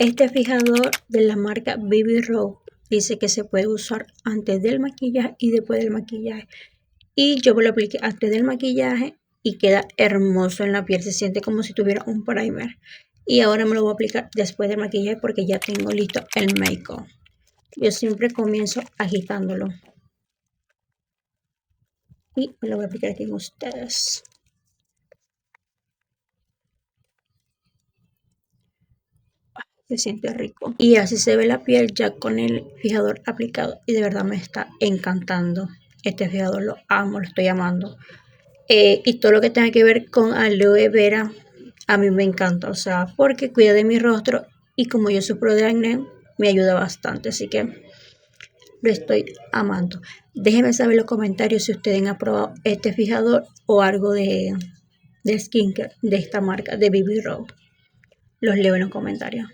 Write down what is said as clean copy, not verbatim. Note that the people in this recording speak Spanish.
Este fijador de la marca Baby Rose dice que se puede usar antes del maquillaje y después del maquillaje. Y yo me lo apliqué antes del maquillaje y queda hermoso en la piel. Se siente como si tuviera un primer. Y ahora me lo voy a aplicar después del maquillaje porque ya tengo listo el make-up. Yo siempre comienzo agitándolo. Y me lo voy a aplicar aquí con ustedes. Se siente rico. Y así se ve la piel ya con el fijador aplicado. Y de verdad me está encantando. Este fijador lo amo, lo estoy amando. Y todo lo que tenga que ver con aloe vera, a mí me encanta. O sea, porque cuida de mi rostro. Y como yo sufro de acné, me ayuda bastante. Así que lo estoy amando. Déjenme saber en los comentarios si ustedes han probado este fijador o algo de skincare de esta marca de Baby Rose. Los leo en los comentarios.